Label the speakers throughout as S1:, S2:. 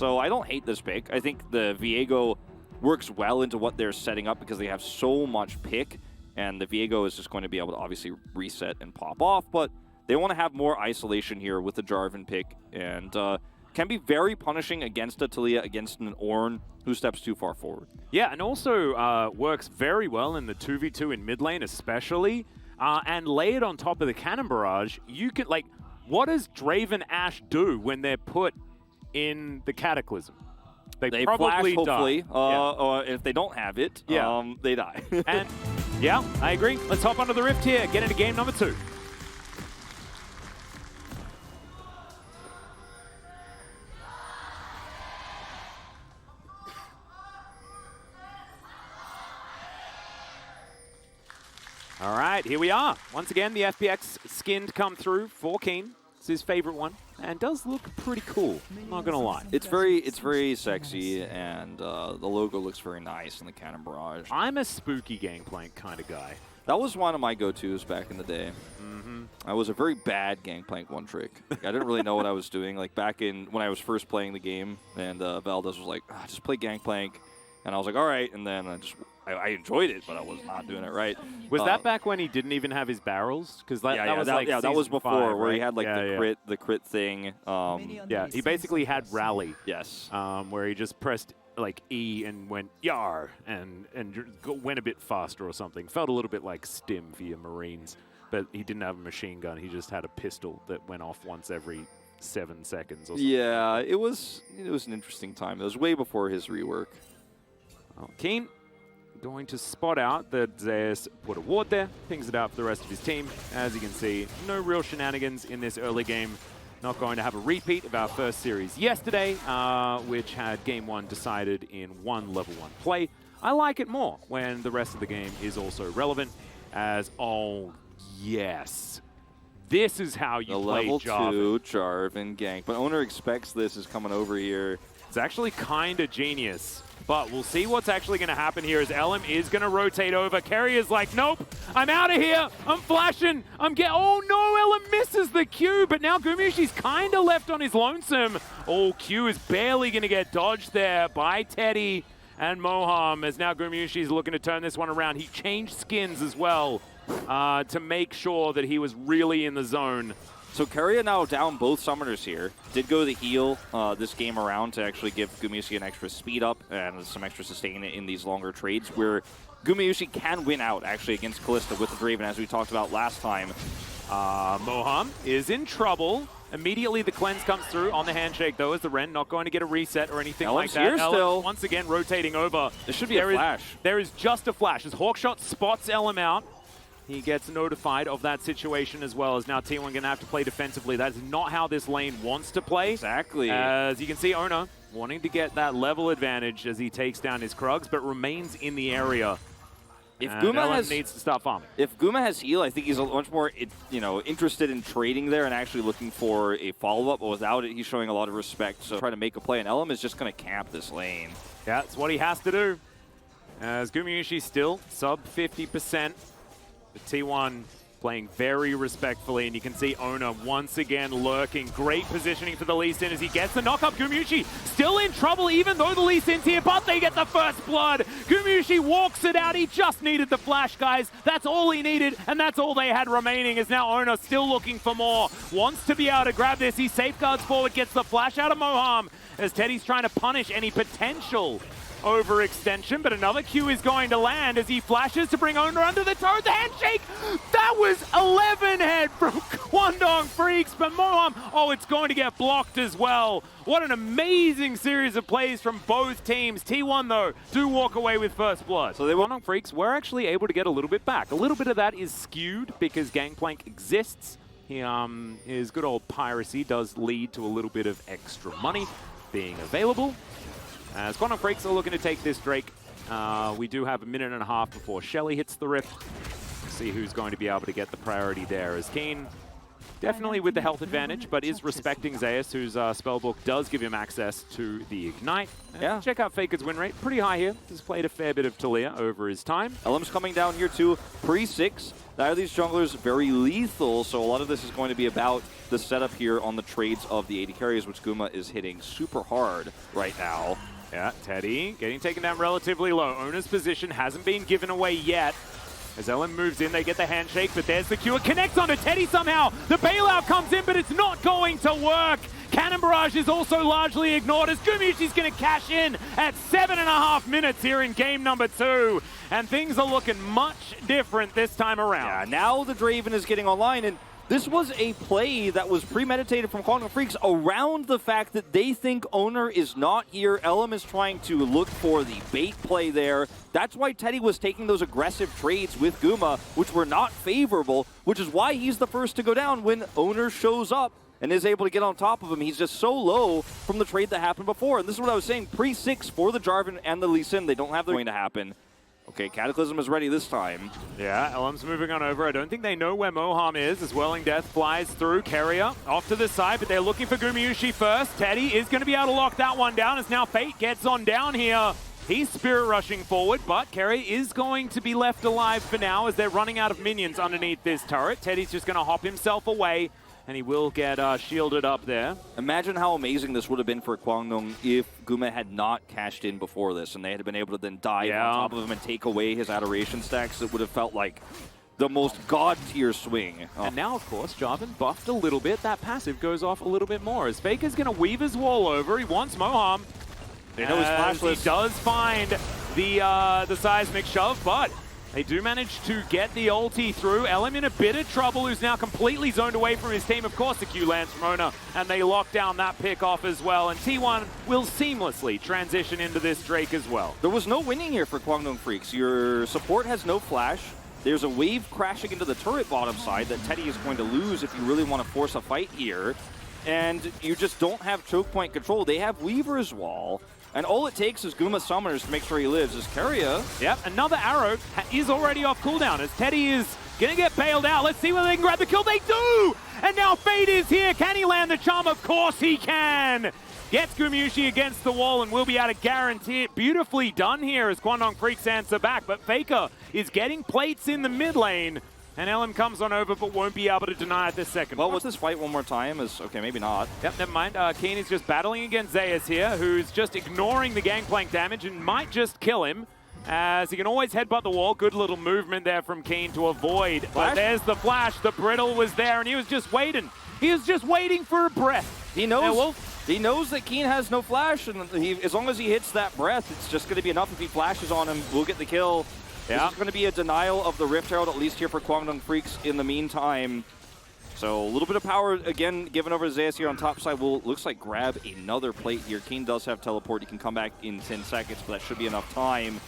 S1: So I don't hate this pick. I think the Viego works well into what they're setting up because they have so much pick, and the Viego is just going to be able to obviously reset and pop off, but they want to have more isolation here with the Jarvan pick, and can be very punishing against a Taliyah, against an Ornn who steps too far forward.
S2: Yeah, and also works very well in the 2v2 in mid lane especially, and lay it on top of the Cannon Barrage. You could, like, what does DRAVEN+ASHE do when they're put in the Cataclysm? They probably
S1: flash, hopefully,
S2: die.
S1: or if they don't have it, they die.
S2: And yeah, I agree. Let's hop onto the Rift here, get into game number 2. All right, here we are. Once again, the FPX skin to come through for Keen. It's his favorite one, and does look pretty cool. Not gonna lie.
S1: It's very sexy, and the logo looks very nice in the Cannon Barrage.
S2: I'm a spooky Gangplank kind of guy.
S1: That was one of my go-tos back in the day. I was a very bad Gangplank one trick. I didn't really know what I was doing. Like back in when I was first playing the game, and Valdez was like, just play Gangplank. And I was like, all right, and then I enjoyed it, but I was not doing it right.
S2: Was that back when he didn't even have his barrels? Because that
S1: was before,
S2: five,
S1: where
S2: right?
S1: he had like the crit thing.
S2: Yeah, he basically had rally.
S1: Yes.
S2: Where he just pressed like E and went yar and went a bit faster or something. Felt a little bit like Stim for your Marines, but he didn't have a machine gun. He just had a pistol that went off once every 7 seconds or something.
S1: Yeah, it was an interesting time. It was way before his rework.
S2: Keen going to spot out that Zeus put a ward there, pings it out for the rest of his team. As you can see, no real shenanigans in this early game. Not going to have a repeat of our first series yesterday, which had game 1 decided in one level 1 play. I like it more when the rest of the game is also relevant, as, oh yes, this is how you play
S1: level
S2: Jarvan.
S1: 2 Jarvan gank, but owner expects this is coming over here.
S2: It's actually kind of genius. But we'll see what's actually going to happen here as LM is going to rotate over. Kerry is like, nope, I'm out of here. I'm flashing. Oh no, LM misses the Q, but now Gumayusi's kind of left on his lonesome. Oh, Q is barely going to get dodged there by Teddy and Moham, as now Gumayusi's looking to turn this one around. He changed skins as well to make sure that he was really in the zone.
S1: So Keria now down both summoners here. Did go the heal this game around to actually give Gumayusi an extra speed up and some extra sustain in these longer trades where Gumayusi can win out actually against Kalista with the Draven, as we talked about last time.
S2: Moham is in trouble. Immediately the cleanse comes through on the handshake though, as the Ren not going to get a reset or anything like that.
S1: Here still.
S2: Once again rotating over.
S1: There should be a flash.
S2: There is just a flash as Hawkshot spots LM out. He gets notified of that situation as well, as now T1 going to have to play defensively. That is not how this lane wants to play.
S1: Exactly.
S2: As you can see, Ona wanting to get that level advantage as he takes down his Krugs, but remains in the area.
S1: If Guma
S2: needs to stop farming.
S1: If Guma has heal, I think he's much more interested in trading there and actually looking for a follow-up, but without it, he's showing a lot of respect. So trying to make a play, and Elam is just going to camp this lane.
S2: Yeah, that's what he has to do. As Gumayusi still sub 50%. The T1 playing very respectfully, and you can see Ona once again lurking. Great positioning for the Lee Sin as he gets the knock-up. Gumayusi still in trouble even though the Lee Sin's here, but they get the first blood. Gumayusi walks it out. He just needed the flash, guys. That's all he needed, and that's all they had remaining, as now Ona still looking for more. Wants to be able to grab this. He safeguards forward, gets the flash out of Moham as Teddy's trying to punish any potential overextension, but another Q is going to land as he flashes to bring Ona under the turret. The handshake! That was 11 head from KWANGDONG FREECS, but Moham, oh, it's going to get blocked as well. What an amazing series of plays from both teams. T1, though, do walk away with first blood. So KWANGDONG FREECS were actually able to get a little bit back. A little bit of that is skewed because Gangplank exists. His good old piracy does lead to a little bit of extra money being available. As KWANGDONG FREECS are looking to take this Drake, we do have a minute and a half before Shelly hits the Rift. See who's going to be able to get the priority there, as Keen definitely with the health advantage, but is respecting Zeus, whose spellbook does give him access to the Ignite. And check out Faker's win rate, pretty high here. He's played a fair bit of Talia over his time.
S1: LM's coming down here too, pre-6. Now these junglers very lethal, so a lot of this is going to be about the setup here on the trades of the AD carries, which Guma is hitting super hard right now.
S2: Yeah, Teddy getting taken down relatively low. Owner's position hasn't been given away yet. As Ellen moves in, they get the handshake, but there's the Q. It connects onto Teddy somehow. The bailout comes in, but it's not going to work. Cannon Barrage is also largely ignored as Gumayusi's going to cash in at 7.5 minutes here in game number 2. And things are looking much different this time around.
S1: Yeah, now the Draven is getting online, and this was a play that was premeditated from KWANGDONG FREECS around the fact that they think Owner is not here. Elam is trying to look for the bait play there. That's why Teddy was taking those aggressive trades with Guma, which were not favorable, which is why he's the first to go down when Owner shows up and is able to get on top of him. He's just so low from the trade that happened before. And this is what I was saying, pre-6 for the Jarvan and the Lee Sin, they don't have the going to happen. Okay, Cataclysm is ready this time.
S2: Yeah, LM's moving on over. I don't think they know where Moham is as Whirling Death flies through. Carrier off to the side, but they're looking for Gumayusi first. Teddy is going to be able to lock that one down as now Fate gets on down here. He's spirit rushing forward, but Carrier is going to be left alive for now as they're running out of minions underneath this turret. Teddy's just going to hop himself away, and he will get shielded up there.
S1: Imagine how amazing this would have been for KWANGDONG if Guma had not cashed in before this and they had been able to then dive on top of him and take away his adoration stacks. It would have felt like the most god-tier swing.
S2: And now, of course, Jarvan buffed a little bit. That passive goes off a little bit more as Faker's going to weave his wall over. He wants Moham.
S1: They know he's flashless.
S2: He does find the seismic shove, but they do manage to get the ulti through. Elam in a bit of trouble, who's now completely zoned away from his team. Of course, the Q lands from Ona, and they lock down that pick off as well. And T1 will seamlessly transition into this Drake as well.
S1: There was no winning here for KWANGDONG FREECS. Your support has no flash. There's a wave crashing into the turret bottom side that Teddy is going to lose if you really want to force a fight here. And you just don't have choke point control. They have Weaver's Wall. And all it takes is Guma Summoners to make sure he lives. Is Carrier.
S2: Yep, another arrow is already off cooldown as Teddy is going to get bailed out. Let's see whether they can grab the kill. They do! And now Fate is here. Can he land the charm? Of course he can! Gets Gumayusi against the wall and will be able to guarantee it. Beautifully done here as KWANGDONG FREECS answer back. But Faker is getting plates in the mid lane. And Ellen comes on over, but won't be able to deny it this second.
S1: Well, what's this fight one more time? Okay, maybe not.
S2: Yep, never mind. Keen is just battling against Zeus here, who's just ignoring the gangplank damage and might just kill him, as he can always headbutt the wall. Good little movement there from Keen to avoid. But there's the flash. The brittle was there, and he was just waiting. He was just waiting for a breath.
S1: He knows. He knows that Keen has no flash, and as long as he hits that breath, it's just going to be enough. If he flashes on him, we'll get the kill. Yeah. This is going to be a denial of the Rift Herald, at least here for KWANGDONG FREECS in the meantime. So a little bit of power, again, given over to Zeus here on top side. Will, looks like, grab another plate here. Keen does have teleport. He can come back in 10 seconds, but that should be enough time.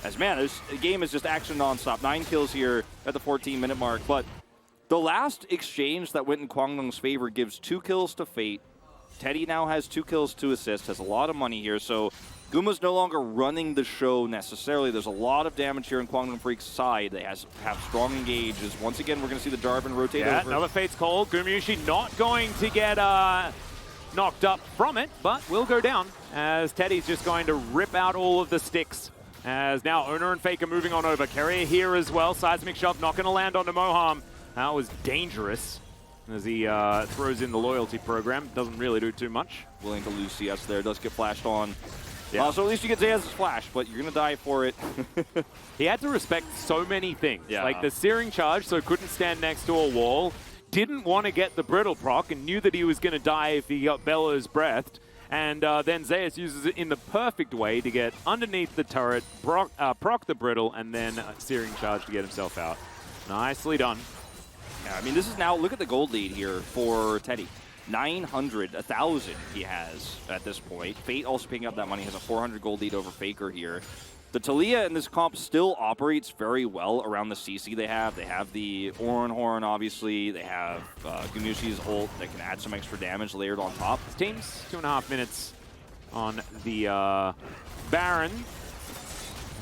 S1: As, man, this game is just action nonstop. 9 kills here at the 14-minute mark. But the last exchange that went in KWANGDONG's favor gives 2 kills to Fate. Teddy now has 2 kills to assist, has a lot of money here. So Guma's no longer running the show necessarily. There's a lot of damage here in KWANGDONG FREECS' side. They have strong engages. Once again, we're going to see the Jarvan rotate over.
S2: Another Fate's Call. Gumayusi not going to get knocked up from it, but will go down as Teddy's just going to rip out all of the sticks. As now Owner and Fake are moving on over. Carrier here as well. Seismic Shove not going to land onto Moham. That was dangerous as he throws in the loyalty program. Doesn't really do too much.
S1: Willing to lose CS there. Does get flashed on. Yeah. So at least you get Zeus' flash, but you're going to die for it.
S2: He had to respect so many things.
S1: Yeah.
S2: Like the Searing Charge, so couldn't stand next to a wall. Didn't want to get the Brittle proc and knew that he was going to die if he got Bellows breathed. And then Zeus uses it in the perfect way to get underneath the turret, proc the Brittle, and then Searing Charge to get himself out. Nicely done.
S1: Yeah, I mean, this is now, look at the gold lead here for Teddy. 900, 1,000 he has at this point. Fate also picking up that money, has a 400 gold lead over Faker here. The Talia in this comp still operates very well around the CC they have. They have the Oran Horn, obviously. They have Gumayusi's ult that can add some extra damage layered on top.
S2: His team's 2.5 minutes on the Baron.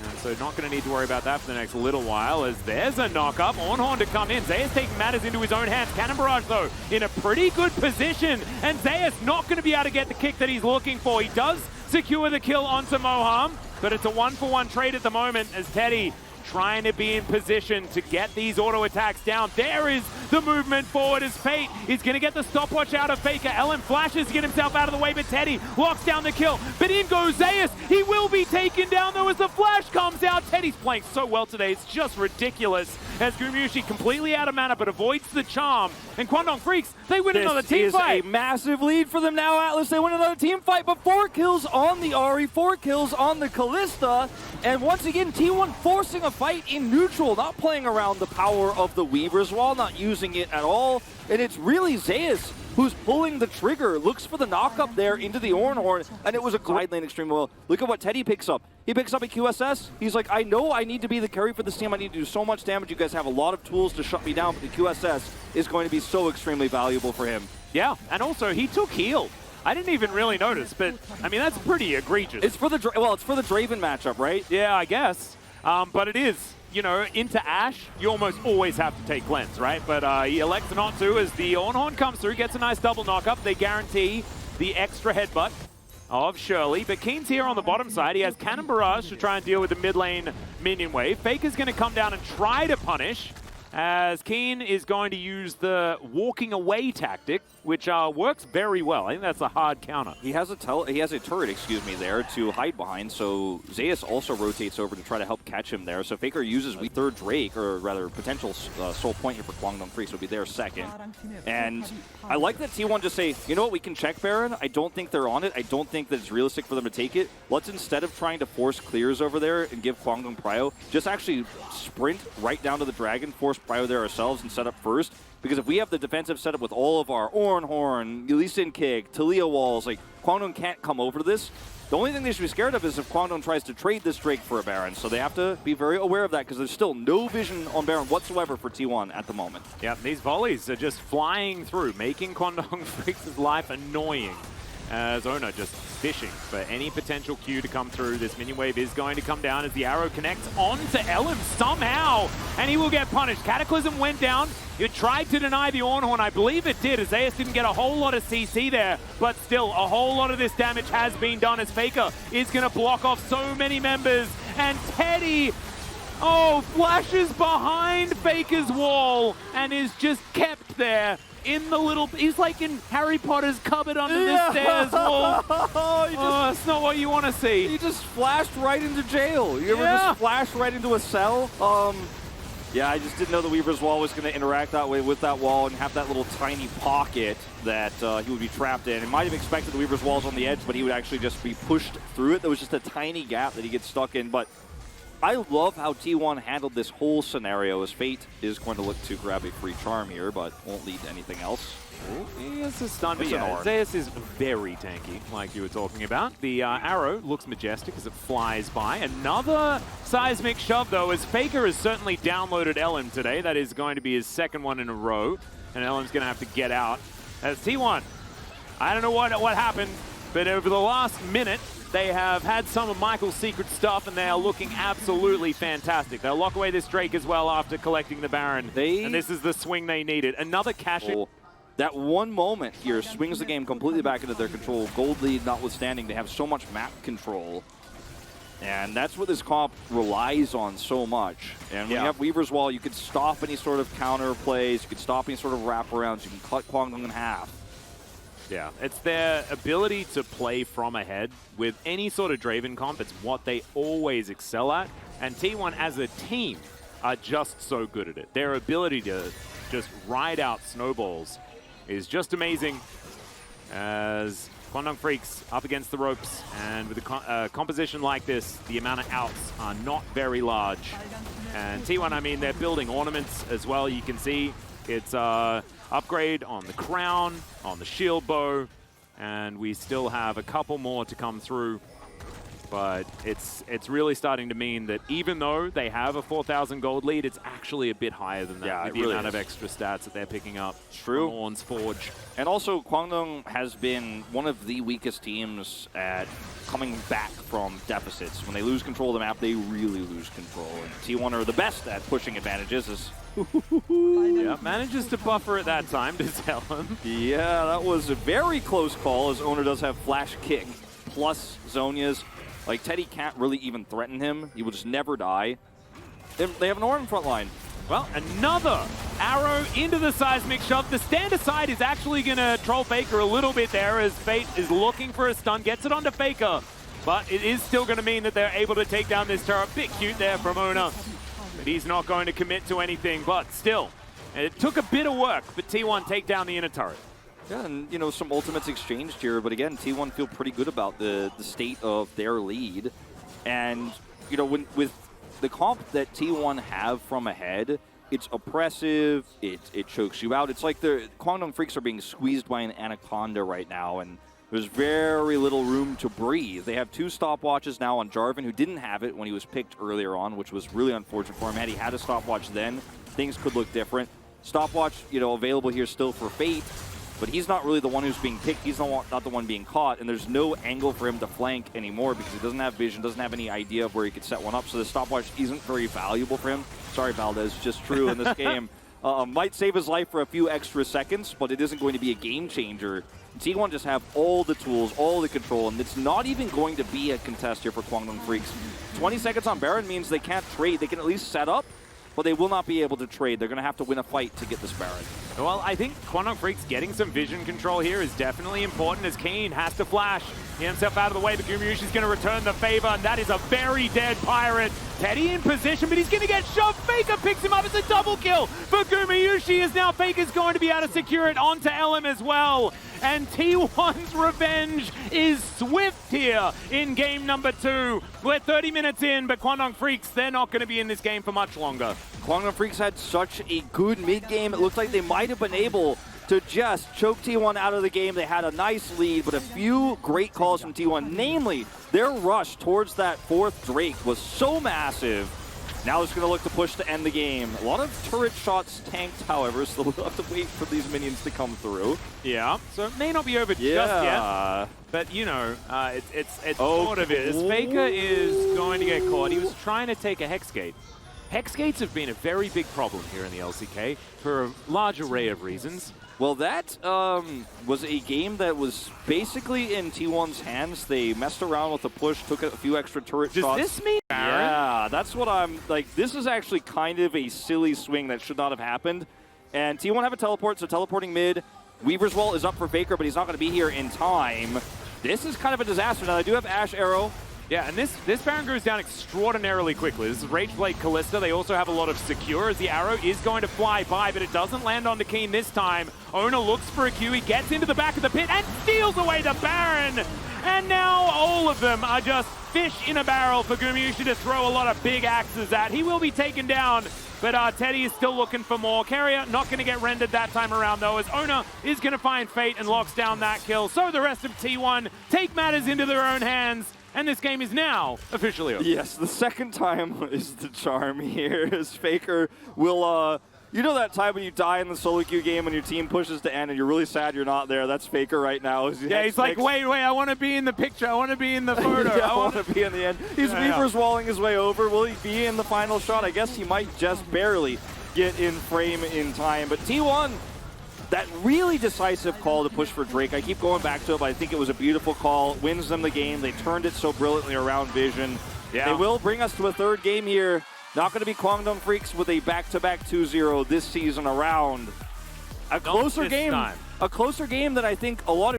S2: And so not going to need to worry about that for the next little while, as there's a knock-up. Ornhorn to come in. Zeus taking matters into his own hands. Cannon Barrage, though, in a pretty good position. And Zeus not going to be able to get the kick that he's looking for. He does secure the kill onto Moham, but it's a 1-for-1 trade at the moment as Teddy trying to be in position to get these auto attacks down. There is the movement forward as Fate is going to get the stopwatch out of Faker. Ellen flashes to get himself out of the way, but Teddy locks down the kill. But in goes Zeus. He will be taken down though as the flash comes out. Teddy's playing so well today. It's just ridiculous as Gumushi completely out of mana but avoids the charm. And KWANGDONG FREECS, they win another team fight.
S1: This is a massive lead for them now, Atlas. They win another team fight, but 4 kills on the Ahri, 4 kills on the Kalista. And once again, T1 forcing a fight in neutral, not playing around the power of the Weavers while not using it at all. And it's really Zeus who's pulling the trigger, looks for the knock-up there into the Ornhorn, and it was a glide lane extremely well. Look at what Teddy picks up. He picks up a QSS. He's like, I know I need to be the carry for this team. I need to do so much damage. You guys have a lot of tools to shut me down, but the QSS is going to be so extremely valuable for him.
S2: Yeah, and also he took heal. I didn't even really notice, but I mean, that's pretty egregious.
S1: It's for the DRAVEN matchup, right?
S2: Yeah, I guess. But it is, you know, into Ashe, you almost always have to take Cleanse, right? But he elects not to as the Ornhorn comes through, gets a nice double knock-up. They guarantee the extra headbutt of Shirley. But Keen's here on the bottom side. He has Cannon Barrage to try and deal with the mid lane minion wave. Faker's going to come down and try to punish, as Keen is going to use the walking away tactic, which works very well. I think that's a hard counter.
S1: He has a turret, there to hide behind, so Zeus also rotates over to try to help catch him there. So Faker uses third Drake, or rather potential soul point here for KWANGDONG FREECS, will be there second. And I like that T1 just say, you know what, we can check Baron. I don't think they're on it. I don't think that it's realistic for them to take it. Let's, instead of trying to force clears over there and give KWANGDONG prio, just actually sprint right down to the Dragon, force prio there ourselves and set up first. Because if we have the defensive setup with all of our Ornhorn, Lee Sin Kick, Talia walls, like, KWANGDONG can't come over to this. The only thing they should be scared of is if KWANGDONG tries to trade this Drake for a Baron. So they have to be very aware of that, because there's still no vision on Baron whatsoever for T1 at the moment.
S2: Yeah, these volleys are just flying through, making KWANGDONG FREECS' life annoying. As Ona just fishing for any potential Q to come through. This minion wave is going to come down as the arrow connects onto Ellen somehow, and he will get punished. Cataclysm went down. It tried to deny the Ornhorn. I believe it did, as Zeus didn't get a whole lot of CC there, but still, a whole lot of this damage has been done as Faker is going to block off so many members, and Teddy, flashes behind Faker's wall and is just kept there. In the little, he's like in Harry Potter's cupboard under the stairs wall. That's not what you want to see.
S1: He just flashed right into jail. You ever just flash right into a cell? Yeah, I just didn't know the Weaver's wall was going to interact that way with that wall and have that little tiny pocket that he would be trapped in. He might have expected the Weaver's walls on the edge, but he would actually just be pushed through it. There was just a tiny gap that he gets stuck in, but I love how T1 handled this whole scenario, as Fate is going to look to grab a free charm here, but won't lead to anything else.
S2: He has a stun, but yeah, Zeus is very tanky, like you were talking about. The arrow looks majestic as it flies by. Another seismic shove, though, as Faker has certainly downloaded Ellen today. That is going to be his second one in a row, and Ellen's going to have to get out. As T1, I don't know what happened, but over the last minute, they have had some of Michael's secret stuff, and they are looking absolutely fantastic. They'll lock away this Drake as well after collecting the Baron. And this is the swing they needed. Another cash-in.
S1: That one moment here swings the game completely back into their control. Gold lead notwithstanding, they have so much map control. And that's what this comp relies on so much. And when you have Weaver's Wall, you can stop any sort of counter plays, you can stop any sort of wraparounds, you can cut KWANGDONG in half.
S2: Yeah, it's their ability to play from ahead with any sort of Draven comp. It's what they always excel at. And T1 as a team are just so good at it. Their ability to just ride out snowballs is just amazing. As KWANGDONG FREECS up against the ropes, and with a composition like this, the amount of outs are not very large. And T1, I mean, they're building ornaments as well. You can see it's upgrade on the crown, on the shield bow, and we still have a couple more to come through. But it's really starting to mean that even though they have a 4,000 gold lead, it's actually a bit higher than that.
S1: Yeah,
S2: with
S1: it
S2: the
S1: really
S2: amount
S1: is.
S2: of extra stats that they're picking up.
S1: True.
S2: From Ornn's Forge.
S1: And also, Kwangdong has been one of the weakest teams at coming back from deficits. When they lose control of the map, they really lose control. And T1 are the best at pushing advantages.
S2: Yeah, manages to buffer at that time to tell him.
S1: Yeah, that was a very close call, as Owner does have Flash Kick plus Zhonya's. Like, Teddy can't really even threaten him. He will just never die. They have an Ornn front line.
S2: Well, another arrow into the seismic shove. The stand aside is actually going to troll Faker a little bit there as Fate is looking for a stun, gets it onto Faker. But it is still going to mean that they're able to take down this turret. Bit cute there from Owner. But he's not going to commit to anything, but still. It took a bit of work for T1 take down the inner turret.
S1: Yeah, and, you know, some ultimates exchanged here, but again, T1 feel pretty good about the state of their lead. And, you know, with the comp that T1 have from ahead, it's oppressive, it chokes you out. It's like the Kwangdong Freaks are being squeezed by an anaconda right now, and there's very little room to breathe. They have 2 stopwatches now on Jarvan, who didn't have it when he was picked earlier on, which was really unfortunate for him. Had he had a stopwatch then, things could look different. Stopwatch, you know, available here still for Fate, but he's not really the one who's being picked. He's not the one being caught, and there's no angle for him to flank anymore because he doesn't have vision, doesn't have any idea of where he could set one up, so the stopwatch isn't very valuable for him. Sorry, Valdez, just true in this game. Might save his life for a few extra seconds, but it isn't going to be a game changer. T1 just have all the tools, all the control, and it's not even going to be a contest here for Kwangdong Freaks. 20 seconds on Baron means they can't trade. They can at least set up, but they will not be able to trade. They're going to have to win a fight to get this Baron.
S2: Well, I think Kwangdong Freaks getting some vision control here is definitely important as Kane has to flash. He himself out of the way, but Gumyushi's going to return the favor, and that is a very dead Pirate. Teddy in position, but he's going to get shoved. Faker picks him up. It's a double kill for Gumyushi, as now Faker's going to be able to secure it onto LM as well. And T1's revenge is swift here in game number 2. We're 30 minutes in, but Kwangdong Freaks, they're not going to be in this game for much longer.
S1: Kwangdong Freaks had such a good mid-game. It looked like they might have been able to just choke T1 out of the game. They had a nice lead, but a few great calls from T1. Namely, their rush towards that 4th Drake was so massive. Now it's going to look to push to end the game. A lot of turret shots tanked, however, so we'll have to wait for these minions to come through.
S2: Yeah, so it may not be over just yet. But, you know, it's sort of it. As Faker is going to get caught, he was trying to take a Hex Gate. Hex Gates have been a very big problem here in the LCK for a large array of reasons.
S1: Well, that was a game that was basically in T1's hands. They messed around with the push, took a few extra turret shots.
S2: Does this mean Baron?
S1: Yeah, that's what I'm like. This is actually kind of a silly swing that should not have happened. And T1 have a teleport, so teleporting mid. Weaver's Wall is up for Faker, but he's not going to be here in time. This is kind of a disaster. Now, they do have Ashe Arrow.
S2: Yeah, and this Baron goes down extraordinarily quickly. This is Rageblade Callista. They also have a lot of secure as the arrow is going to fly by, but it doesn't land on the Keen this time. Owner looks for a Q. He gets into the back of the pit and steals away the Baron. And now all of them are just fish in a barrel for Gumyushi to throw a lot of big axes at. He will be taken down, but Teddy is still looking for more. Carrier not going to get rendered that time around, though, as Owner is going to find Fate and locks down that kill. So the rest of T1 take matters into their own hands. And this game is now officially over.
S1: Yes, the second time is the charm here, as Faker will, you know that time when you die in the solo queue game when your team pushes to end and you're really sad you're not there? That's Faker right now.
S2: Yeah, he's like, wait, I want to be in the picture. I want to be in the photo.
S1: Yeah, I want to be in the end. He's Weaver's walling his way over. Will he be in the final shot? I guess he might just barely get in frame in time. But T1, that really decisive call to push for Drake. I keep going back to it, but I think it was a beautiful call. Wins them the game. They turned it so brilliantly around Vision. Yeah. They will bring us to a 3rd game here. Not going to be Kwangdong Freaks with a back-to-back 2-0 this season around. A closer game. A closer game that I think a lot of